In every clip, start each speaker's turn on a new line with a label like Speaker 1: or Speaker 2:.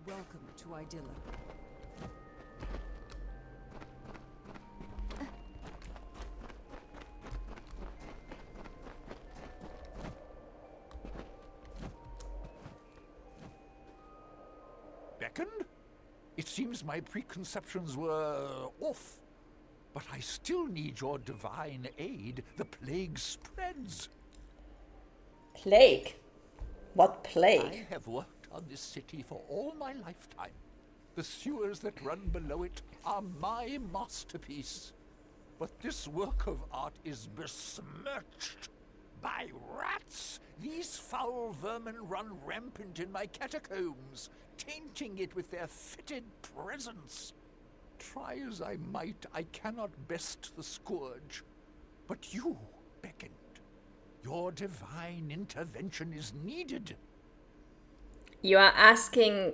Speaker 1: Welcome to Idylla.
Speaker 2: Beckoned? It seems my preconceptions were off. But I still need your divine aid. The plague spreads.
Speaker 3: Plague? What plague?
Speaker 2: I have worked on this city for all my lifetime. The sewers that run below it are my masterpiece. But this work of art is besmirched by rats. These foul vermin run rampant in my catacombs, tainting it with their fetid presence. Try as I might, I cannot best the scourge. But you, Beckoned, your divine intervention is needed.
Speaker 3: You are asking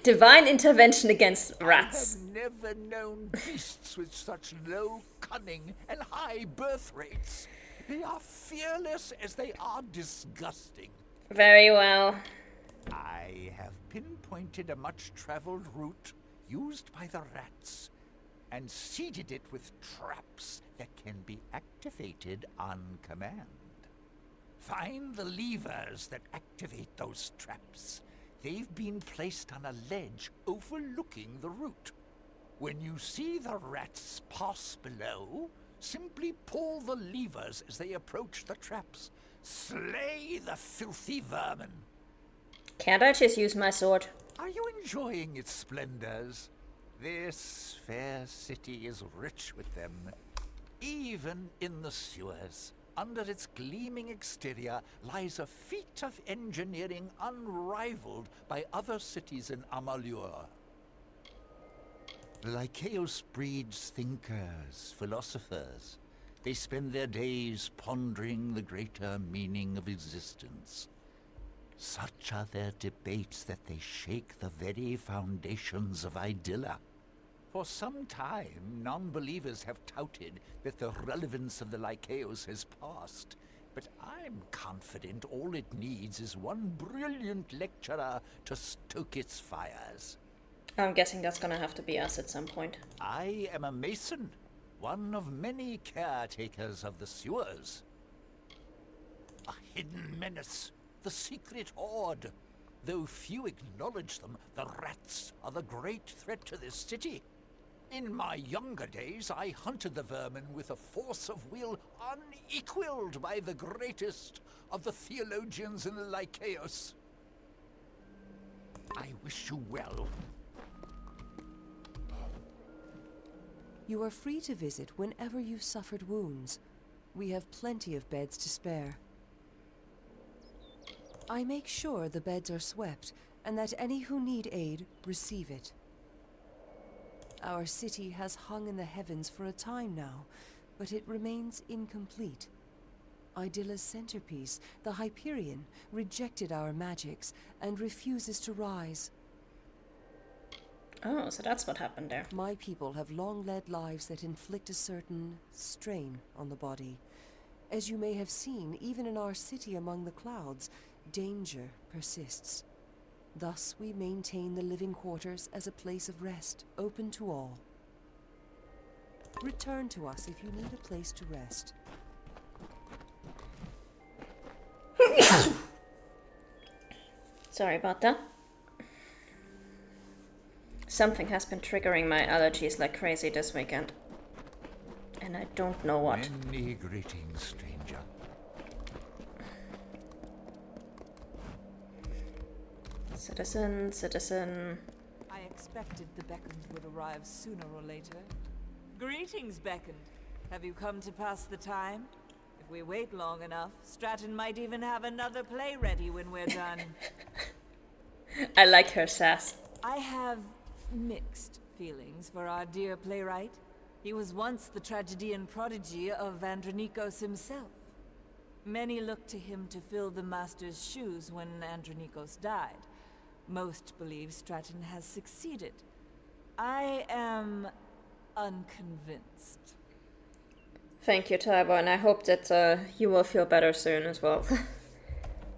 Speaker 3: divine intervention against rats.
Speaker 2: I have never known beasts with such low cunning and high birth rates. They are fearless as they are disgusting.
Speaker 3: Very well.
Speaker 2: I have pinpointed a much-traveled route used by the rats and seeded it with traps that can be activated on command. Find the levers that activate those traps. They've been placed on a ledge overlooking the route. When you see the rats pass below, simply pull the levers as they approach the traps. Slay the filthy vermin.
Speaker 3: Can't I just use my sword?
Speaker 2: Are you enjoying its splendors? This fair city is rich with them. Even in the sewers, under its gleaming exterior, lies a feat of engineering unrivaled by other cities in Amalur. The Lycaeus breeds thinkers, philosophers. They spend their days pondering the greater meaning of existence. Such are their debates that they shake the very foundations of Idylla. For some time, non-believers have touted that the relevance of the Lycaeus has passed. But I'm confident all it needs is one brilliant lecturer to stoke its fires.
Speaker 3: I'm guessing that's gonna have to be us at some point.
Speaker 2: I am a mason, one of many caretakers of the sewers. A hidden menace, the secret horde. Though few acknowledge them, the rats are the great threat to this city. In my younger days, I hunted the vermin with a force of will unequaled by the greatest of the theologians in the Lycaeus. I wish you well.
Speaker 1: You are free to visit whenever you've suffered wounds. We have plenty of beds to spare. I make sure the beds are swept, and that any who need aid receive it. Our city has hung in the heavens for a time now, but it remains incomplete. Idylla's centerpiece, the Hyperion, rejected our magics and refuses to rise.
Speaker 3: Oh, so that's what happened there.
Speaker 1: My people have long led lives that inflict a certain strain on the body. As you may have seen, even in our city among the clouds, danger persists. Thus, we maintain the living quarters as a place of rest, open to all. Return to us if you need a place to rest.
Speaker 3: Sorry about that. Something has been triggering my allergies like crazy this weekend. And I don't know what.
Speaker 2: Many greetings, stranger.
Speaker 3: Citizen.
Speaker 4: I expected the Beckoned would arrive sooner or later. Greetings, Beckoned. Have you come to pass the time? If we wait long enough, Stratton might even have another play ready when we're done.
Speaker 3: I like her sass.
Speaker 4: I have mixed feelings for our dear playwright. He was once the tragedian prodigy of Andronikos himself. Many looked to him to fill the master's shoes when Andronikos died. Most believe Stratton has succeeded. I am unconvinced.
Speaker 3: Thank you, Tybo, and I hope that you will feel better soon as well.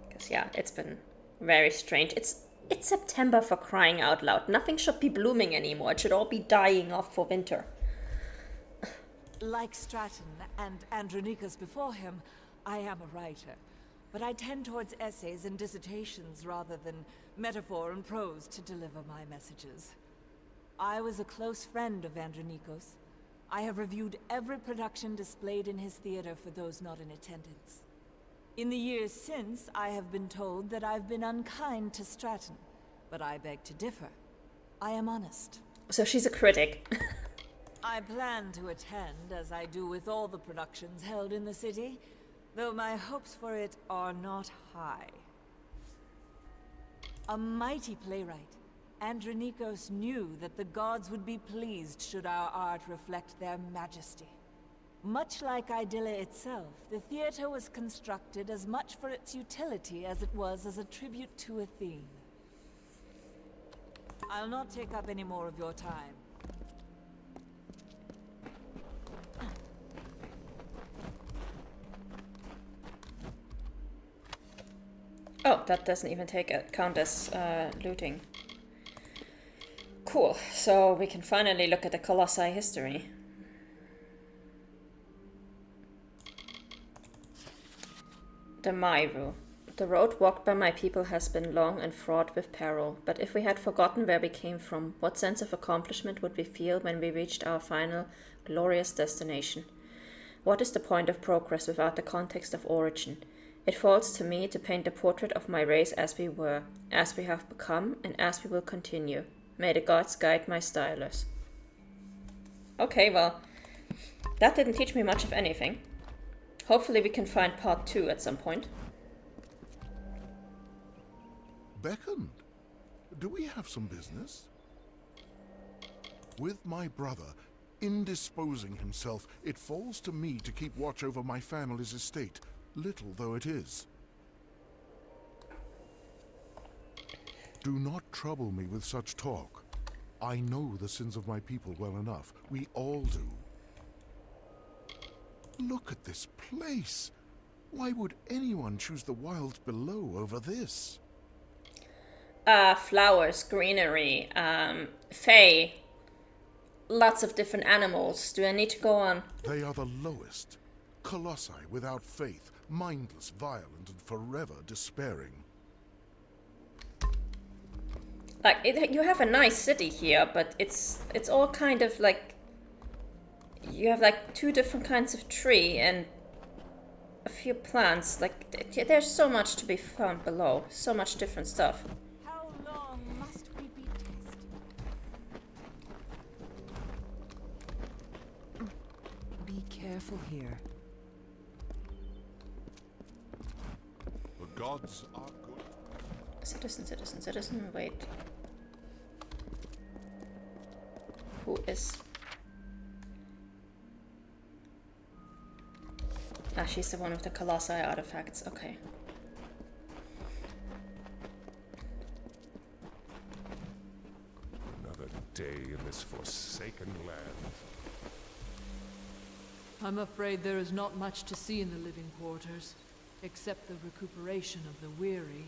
Speaker 3: Because yeah, it's been very strange. It's It's September, for crying out loud. Nothing should be blooming anymore. It should all be dying off for winter.
Speaker 4: Like Stratton and Andronicus before him, I am a writer. But I tend towards essays and dissertations rather than metaphor and prose to deliver my messages. I was a close friend of Andronicus. I have reviewed every production displayed in his theater for those not in attendance. In the years since, I have been told that I've been unkind to Stratton, but I beg to differ. I am honest.
Speaker 3: So she's a critic.
Speaker 4: I plan to attend, as I do with all the productions held in the city, though my hopes for it are not high. A mighty playwright, Andronicos knew that the gods would be pleased should our art reflect their majesty. Much like Idylla itself, the theater was constructed as much for its utility as it was as a tribute to Athene. I'll not take up any more of your time.
Speaker 3: Oh, that doesn't even count as looting. Cool, so we can finally look at the Colossi history. The Mairu. The road walked by my people has been long and fraught with peril, but if we had forgotten where we came from, what sense of accomplishment would we feel when we reached our final, glorious destination? What is the point of progress without the context of origin? It falls to me to paint a portrait of my race as we were, as we have become, and as we will continue. May the gods guide my stylus. Okay, well, that didn't teach me much of anything. Hopefully we can find part 2 at some point.
Speaker 5: Beckoned? Do we have some business? With my brother indisposing himself, it falls to me to keep watch over my family's estate, little though it is. Do not trouble me with such talk. I know the sins of my people well enough. We all do. Look at this place. Why would anyone choose the wilds below over this?
Speaker 3: Flowers, greenery, fae, lots of different animals. Do I need to go on?
Speaker 5: They are the lowest. Colossi without faith, mindless, violent, and forever despairing.
Speaker 3: Like, you have a nice city here, but it's all kind of like... You have like 2 different kinds of tree and a few plants. Like, there's so much to be found below. So much different stuff.
Speaker 4: How long must we be tested?
Speaker 1: Be careful here.
Speaker 5: The gods are good.
Speaker 3: Citizen, wait. Who is... Ah, she's the one with the Colossi artifacts, okay.
Speaker 6: Another day in this forsaken land.
Speaker 7: I'm afraid there is not much to see in the living quarters, except the recuperation of the weary.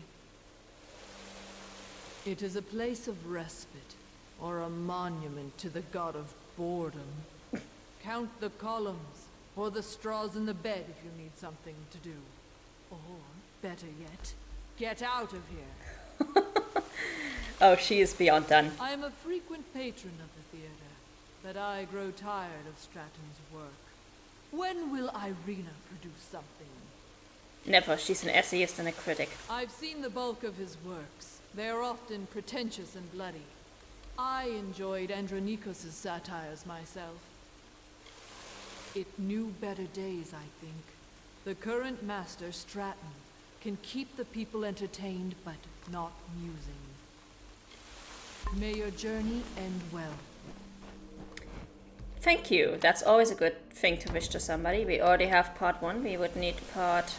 Speaker 7: It is a place of respite, or a monument to the god of boredom. Count the columns, or the straws in the bed if you need something to do. Or, better yet, get out of here.
Speaker 3: Oh, she is beyond done.
Speaker 7: I am a frequent patron of the theater, but I grow tired of Stratton's work. When will Irina produce something?
Speaker 3: Never. She's an essayist and a critic.
Speaker 7: I've seen the bulk of his works. They are often pretentious and bloody. I enjoyed Andronicos' satires myself. It knew better days, I think. The current master, Stratton, can keep the people entertained, but not musing. May your journey end well.
Speaker 3: Thank you. That's always a good thing to wish to somebody. We already have part 1. We would need part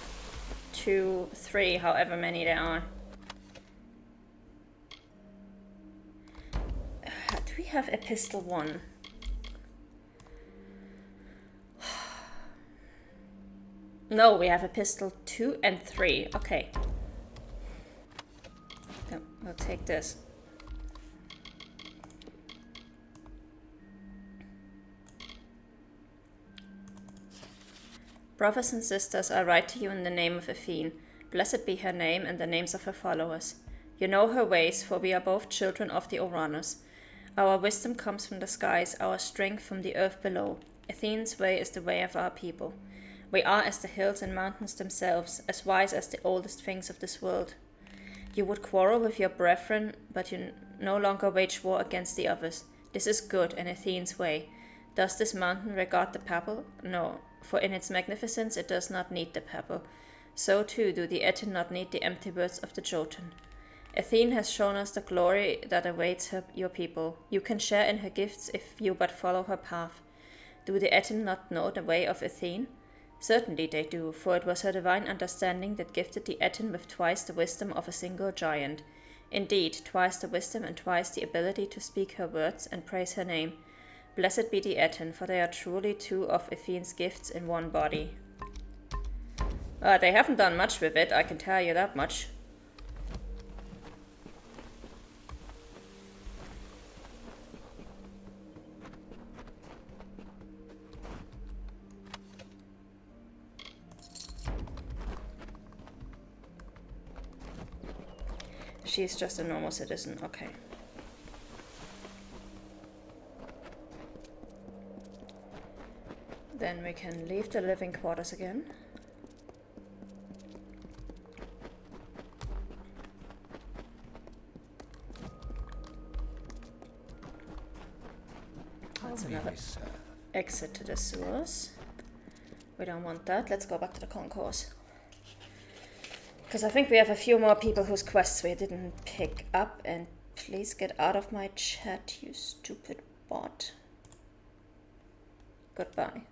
Speaker 3: 2, 3, however many there are. Do we have epistle 1? No, we have epistle 2 and 3. Okay. No, we'll take this. Brothers and sisters, I write to you in the name of Athene. Blessed be her name and the names of her followers. You know her ways, for we are both children of the Ouranos. Our wisdom comes from the skies, our strength from the earth below. Athene's way is the way of our people. We are as the hills and mountains themselves, as wise as the oldest things of this world. You would quarrel with your brethren, but you no longer wage war against the others. This is good and Athene's way. Does this mountain regard the pebble? No, for in its magnificence it does not need the pebble. So too do the Etin not need the empty words of the Jotun. Athene has shown us the glory that awaits your people. You can share in her gifts if you but follow her path. Do the Etin not know the way of Athene? Certainly they do, for it was her divine understanding that gifted the Etin with twice the wisdom of a single giant. Indeed, twice the wisdom and twice the ability to speak her words and praise her name. Blessed be the Etin, for they are truly two of Athene's gifts in one body. They haven't done much with it, I can tell you that much. She's just a normal citizen, okay. Then we can leave the living quarters again. That's another exit to the sewers. We don't want that. Let's go back to the concourse. Because I think we have a few more people whose quests we didn't pick up. And please get out of my chat, you stupid bot. Goodbye.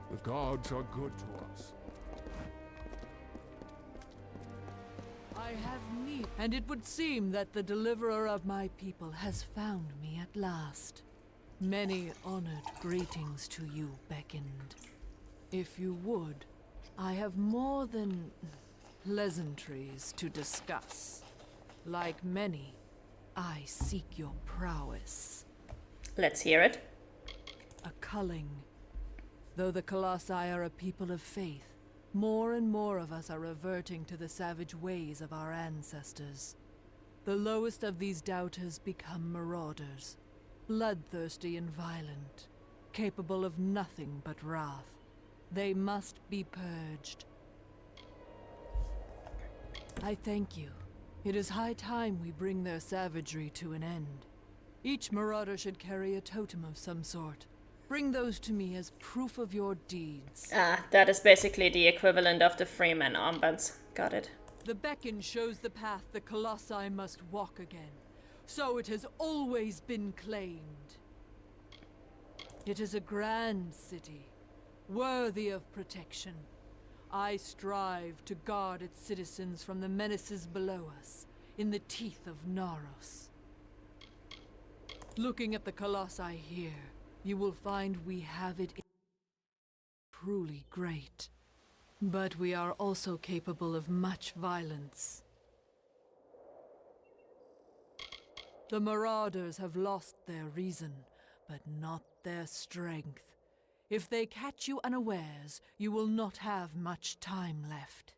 Speaker 6: The gods are good to us.
Speaker 7: I have need, and it would seem that the deliverer of my people has found me at last. Many honored greetings to you beckoned. If you would, I have more than pleasantries to discuss. Like many, I seek your prowess.
Speaker 3: Let's hear it.
Speaker 7: A culling. Though the Colossi are a people of faith, more and more of us are reverting to the savage ways of our ancestors. The lowest of these doubters become marauders, bloodthirsty and violent, capable of nothing but wrath. They must be purged. I thank you. It is high time we bring their savagery to an end. Each marauder should carry a totem of some sort. Bring those to me as proof of your deeds.
Speaker 3: Ah, that is basically the equivalent of the Freeman armbands. Got it.
Speaker 7: The beacon shows the path the Colossi must walk again. So it has always been claimed. It is a grand city, worthy of protection. I strive to guard its citizens from the menaces below us, in the teeth of Naros. Looking at the Colossi here, you will find we have it truly great. But we are also capable of much violence. The Marauders have lost their reason, but not their strength. If they catch you unawares, you will not have much time left.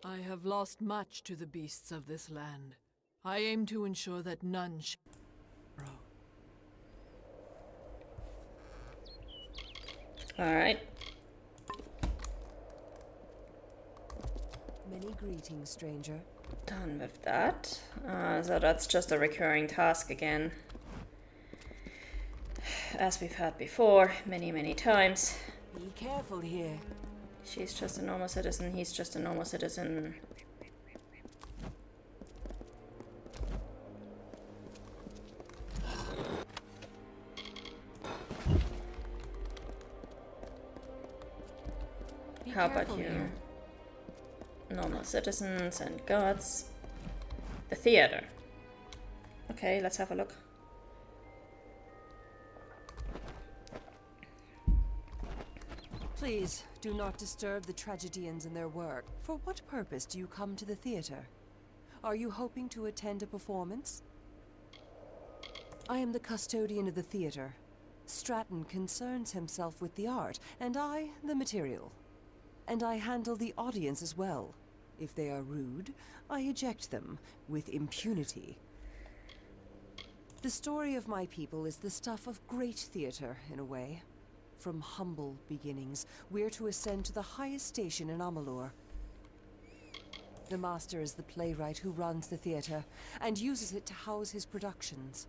Speaker 7: I have lost much to the beasts of this land. I aim to ensure that none shall grow.
Speaker 3: Alright.
Speaker 1: Many greetings, stranger.
Speaker 3: Done with that. So that's just a recurring task again. As we've had before, many, many times.
Speaker 4: Be careful here.
Speaker 3: She's just a normal citizen, he's just a normal citizen. How about you?
Speaker 4: Here.
Speaker 3: Normal citizens and gods. The theater. Okay, let's have a look.
Speaker 1: Please, do not disturb the tragedians in their work. For what purpose do you come to the theater? Are you hoping to attend a performance? I am the custodian of the theater. Stratton concerns himself with the art, and I, the material. And I handle the audience as well. If they are rude, I eject them with impunity. The story of my people is the stuff of great theater, in a way. From humble beginnings, we're to ascend to the highest station in Amalur. The master is the playwright who runs the theater, and uses it to house his productions.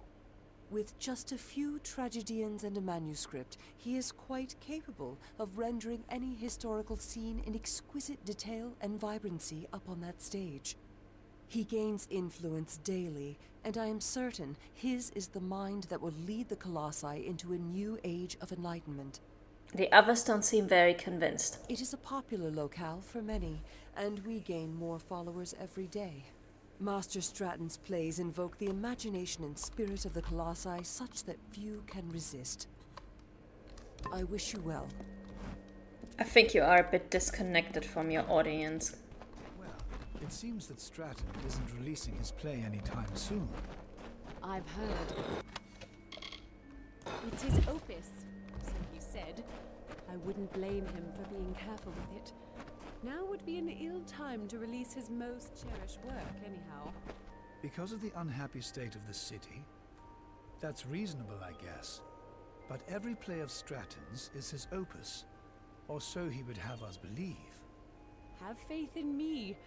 Speaker 1: With just a few tragedians and a manuscript, he is quite capable of rendering any historical scene in exquisite detail and vibrancy up on that stage. He gains influence daily, and I am certain his is the mind that will lead the Colossi into a new age of enlightenment.
Speaker 3: The others don't seem very convinced.
Speaker 1: It is a popular locale for many, and we gain more followers every day. Master Stratton's plays invoke the imagination and spirit of the Colossi such that few can resist. I wish you well.
Speaker 3: I think you are a bit disconnected from your audience.
Speaker 8: Well, it seems that Stratton isn't releasing his play anytime soon.
Speaker 9: I've heard. It's his opus, so he said. I wouldn't blame him for being careful with it. Now would be an ill time to release his most cherished work, anyhow.
Speaker 8: Because of the unhappy state of the city? That's reasonable, I guess. But every play of Stratton's is his opus. Or so he would have us believe.
Speaker 9: Have faith in me.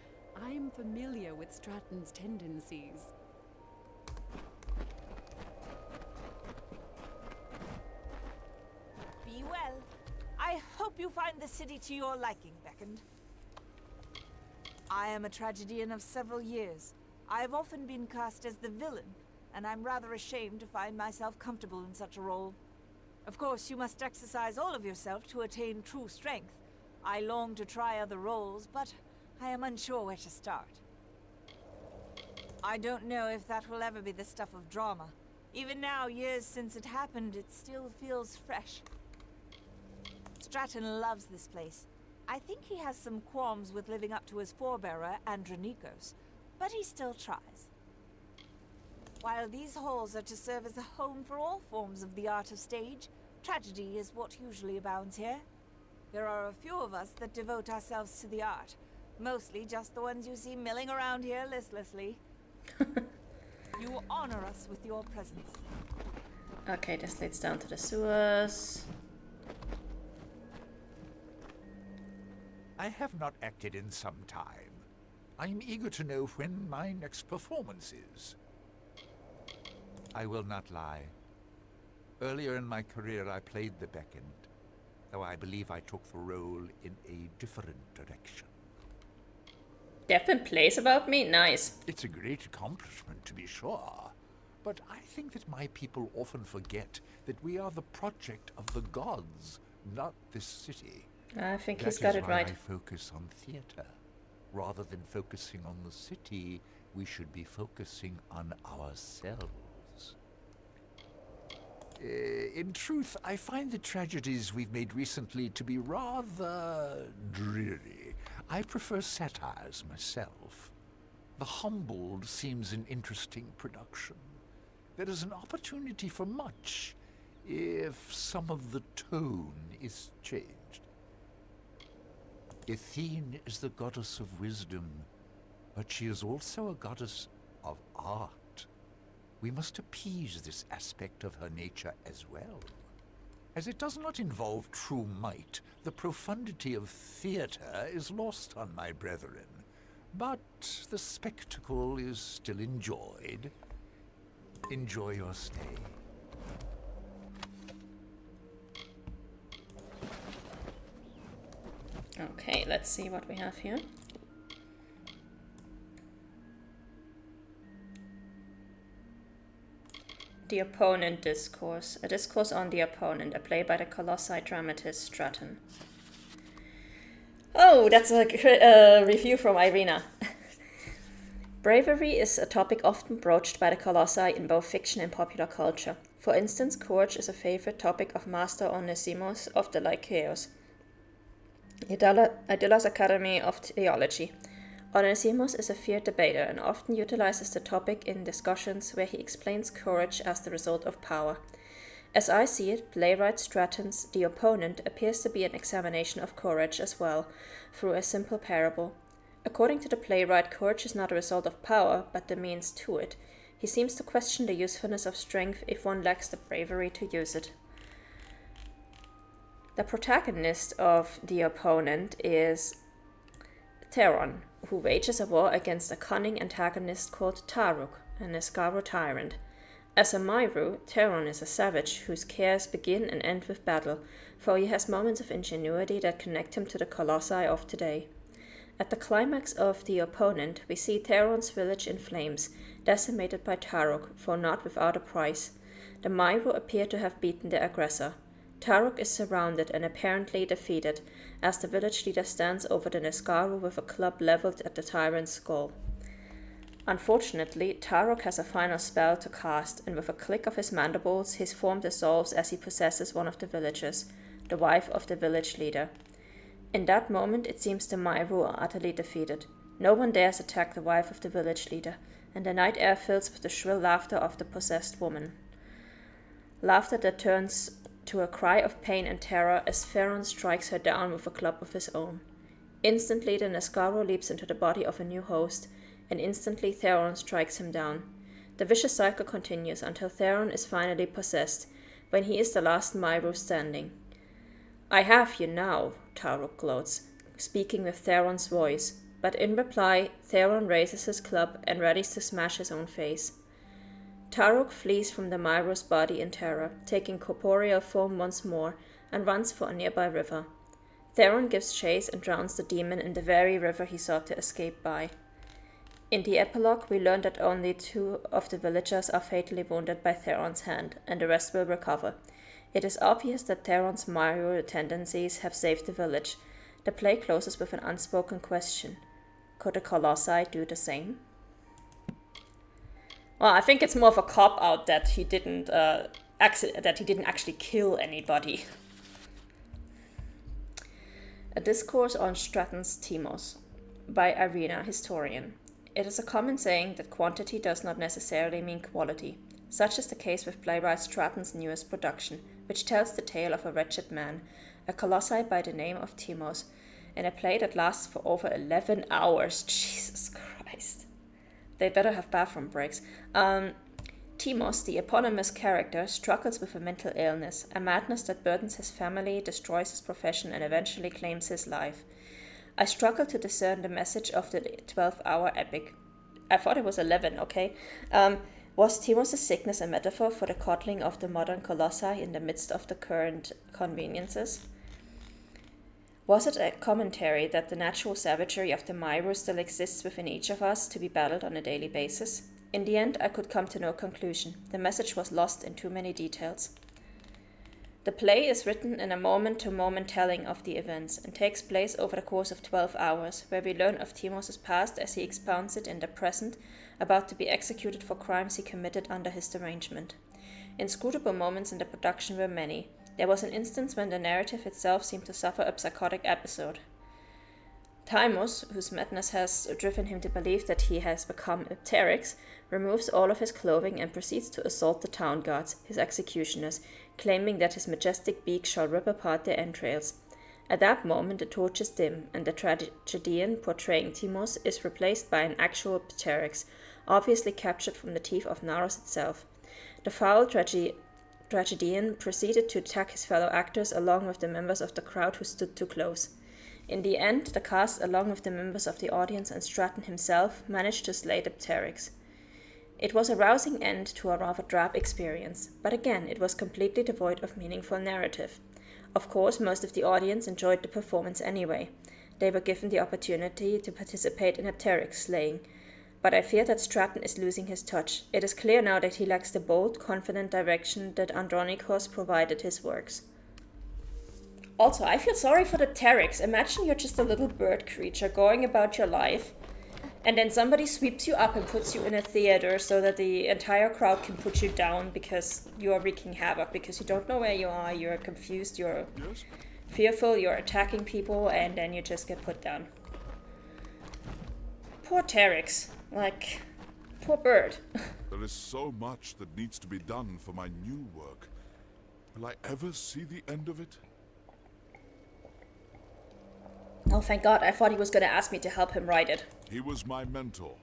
Speaker 9: I'm familiar with Stratton's tendencies.
Speaker 4: Be well. I hope you find the city to your liking, Beckond. I am a tragedian of several years. I have often been cast as the villain, and I'm rather ashamed to find myself comfortable in such a role. Of course, you must exercise all of yourself to attain true strength. I long to try other roles, but I am unsure where to start. I don't know if that will ever be the stuff of drama. Even now, years since it happened, it still feels fresh. Stratton loves this place. I think he has some qualms with living up to his forebearer, Andronikos, but he still tries. While these halls are to serve as a home for all forms of the art of stage, tragedy is what usually abounds here. There are a few of us that devote ourselves to the art, mostly just the ones you see milling around here listlessly. You honor us with your presence.
Speaker 3: Okay, this leads down to the sewers.
Speaker 2: I have not acted in some time. I am eager to know when my next performance is. I will not lie. Earlier in my career I played the Beckond, though I believe I took the role in a different direction.
Speaker 3: There have been plays about me? Nice.
Speaker 2: It's a great accomplishment, to be sure. But I think that my people often forget that we are the project of the gods, not this city.
Speaker 3: I think he's got it right.
Speaker 2: That is why I focus on theater. Rather than focusing on the city, we should be focusing on ourselves. In truth, I find the tragedies we've made recently to be rather dreary. I prefer satires myself. The Humbled seems an interesting production. There is an opportunity for much, if some of the tone is changed. Athene is the goddess of wisdom, but she is also a goddess of art. We must appease this aspect of her nature as well. As it does not involve true might, the profundity of theater is lost on my brethren. But the spectacle is still enjoyed. Enjoy your stay.
Speaker 3: Okay, let's see what we have here. The Opponent Discourse. A discourse on the opponent, a play by the Colossi dramatist Stratton. Oh, that's a review from Irina. Bravery is a topic often broached by the Colossi in both fiction and popular culture. For instance, courage is a favorite topic of Master Onesimus of the Lycaeus. Idila's Academy of Theology. Onesimus is a feared debater and often utilizes the topic in discussions where he explains courage as the result of power. As I see it, playwright Stratton's The Opponent appears to be an examination of courage as well, through a simple parable. According to the playwright, courage is not a result of power, but the means to it. He seems to question the usefulness of strength if one lacks the bravery to use it. The protagonist of The Opponent is Theron, who wages a war against a cunning antagonist called Taruk, an Escaro tyrant. As a Myru, Theron is a savage whose cares begin and end with battle, for he has moments of ingenuity that connect him to the colossi of today. At the climax of The Opponent, we see Theron's village in flames, decimated by Taruk, for not without a price. The Myru appear to have beaten the aggressor. Taruk is surrounded and apparently defeated, as the village leader stands over the Nescaru with a club leveled at the tyrant's skull. Unfortunately, Taruk has a final spell to cast, and with a click of his mandibles, his form dissolves as he possesses one of the villagers, the wife of the village leader. In that moment, it seems the Myru are utterly defeated. No one dares attack the wife of the village leader, and the night air fills with the shrill laughter of the possessed woman. Laughter that turns to a cry of pain and terror as Theron strikes her down with a club of his own. Instantly, the Nescaro leaps into the body of a new host, and instantly Theron strikes him down. The vicious cycle continues until Theron is finally possessed, when he is the last Myru standing. "I have you now," Taruk gloats, speaking with Theron's voice, but in reply, Theron raises his club and readies to smash his own face. Taruk flees from the Myru's body in terror, taking corporeal form once more, and runs for a nearby river. Theron gives chase and drowns the demon in the very river he sought to escape by. In the epilogue, we learn that only 2 of the villagers are fatally wounded by Theron's hand, and the rest will recover. It is obvious that Theron's Myru tendencies have saved the village. The play closes with an unspoken question. Could the Colossi do the same? Well, I think it's more of a cop-out that he didn't actually kill anybody. A Discourse on Stratton's Timos by Irina, historian. It is a common saying that quantity does not necessarily mean quality. Such is the case with playwright Stratton's newest production, which tells the tale of a wretched man, a colossi by the name of Timos, in a play that lasts for over 11 hours. Jesus Christ. They better have bathroom breaks. Timos, the eponymous character, struggles with a mental illness, a madness that burdens his family, destroys his profession, and eventually claims his life. I struggle to discern the message of the 12-hour epic. I thought it was 11, okay? Was Timos' sickness a metaphor for the coddling of the modern colossi in the midst of the current conveniences? Was it a commentary that the natural savagery of the Myru still exists within each of us to be battled on a daily basis? In the end, I could come to no conclusion. The message was lost in too many details. The play is written in a moment-to-moment telling of the events and takes place over the course of 12 hours, where we learn of Timos' past as he expounds it in the present, about to be executed for crimes he committed under his derangement. Inscrutable moments in the production were many. There was an instance when the narrative itself seemed to suffer a psychotic episode. Timos, whose madness has driven him to believe that he has become a pteryx, removes all of his clothing and proceeds to assault the town guards, his executioners, claiming that his majestic beak shall rip apart their entrails. At that moment the torches dim, and the tragedian portraying Timos is replaced by an actual pteryx, obviously captured from the teeth of Naros itself. The foul tragedian proceeded to attack his fellow actors along with the members of the crowd who stood too close. In the end, the cast, along with the members of the audience and Stratton himself, managed to slay the pteryx. It was a rousing end to a rather drab experience, but again, it was completely devoid of meaningful narrative. Of course, most of the audience enjoyed the performance anyway. They were given the opportunity to participate in a pteryx slaying. But I fear that Stratton is losing his touch. It is clear now that he lacks the bold, confident direction that Andronikos provided his works. Also, I feel sorry for the pteryx. Imagine you're just a little bird creature going about your life, and then somebody sweeps you up and puts you in a theater so that the entire crowd can put you down because you are wreaking havoc, because you don't know where you are, you're confused, you're Fearful, you're attacking people, and then you just get put down. Poor Terex. Like, poor bird.
Speaker 6: There is so much that needs to be done for my new work. Will I ever see the end of it?
Speaker 3: Oh, thank God. I thought he was going to ask me to help him write it.
Speaker 6: He was my mentor.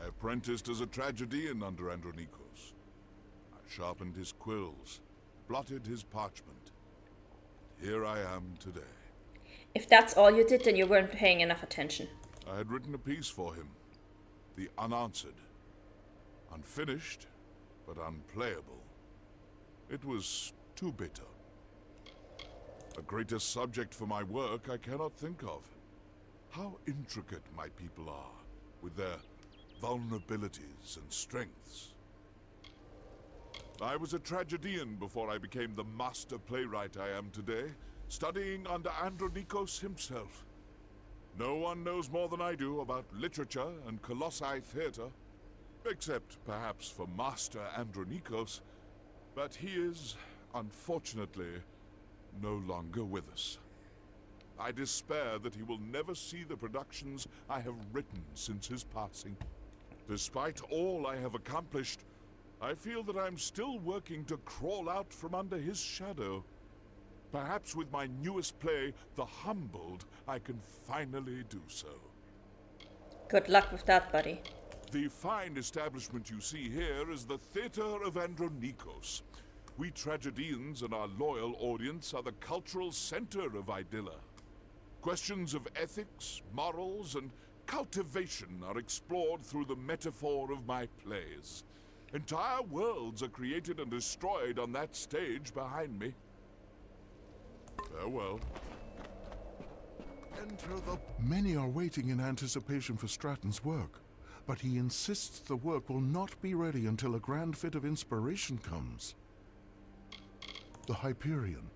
Speaker 6: I apprenticed as a tragedian under Andronikos. I sharpened his quills, blotted his parchment. Here I am today.
Speaker 3: If that's all you did, then you weren't paying enough attention.
Speaker 6: I had written a piece for him. The Unanswered. Unfinished, but unplayable. It was too bitter. A greater subject for my work I cannot think of. How intricate my people are, with their vulnerabilities and strengths. I was a tragedian before I became the master playwright I am today, studying under Andronikos himself. No one knows more than I do about literature and Colossi theatre, except perhaps for Master Andronikos, but he is, unfortunately, no longer with us. I despair that he will never see the productions I have written since his passing. Despite all I have accomplished, I feel that I'm still working to crawl out from under his shadow. Perhaps with my newest play, The Humbled, I can finally do so.
Speaker 3: Good luck with that, buddy.
Speaker 6: The fine establishment you see here is the Theatre of Andronikos. We tragedians and our loyal audience are the cultural center of Idylla. Questions of ethics, morals, and cultivation are explored through the metaphor of my plays. Entire worlds are created and destroyed on that stage behind me. Farewell.
Speaker 5: Enter the... Many are waiting in anticipation for Stratton's work, but he insists the work will not be ready until a grand fit of inspiration comes. The Hyperion.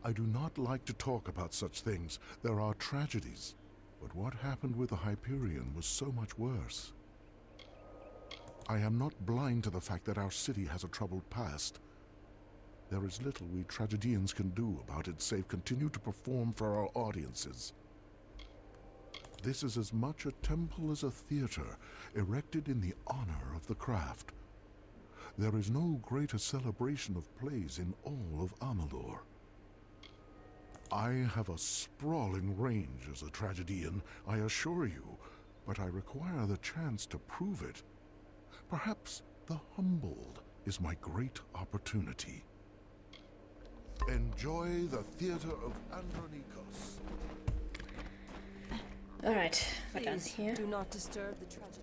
Speaker 5: I do not like to talk about such things. There are tragedies. But what happened with the Hyperion was so much worse. I am not blind to the fact that our city has a troubled past. There is little we tragedians can do about it save continue to perform for our audiences. This is as much a temple as a theater, erected in the honor of the craft. There is no greater celebration of plays in all of Amalur. I have a sprawling range as a tragedian, I assure you, but I require the chance to prove it. Perhaps The Humbled is my great opportunity. Enjoy the Theatre of Andronikos.
Speaker 3: Alright, we're done
Speaker 1: Please,
Speaker 3: here.
Speaker 1: do not disturb the tragedy.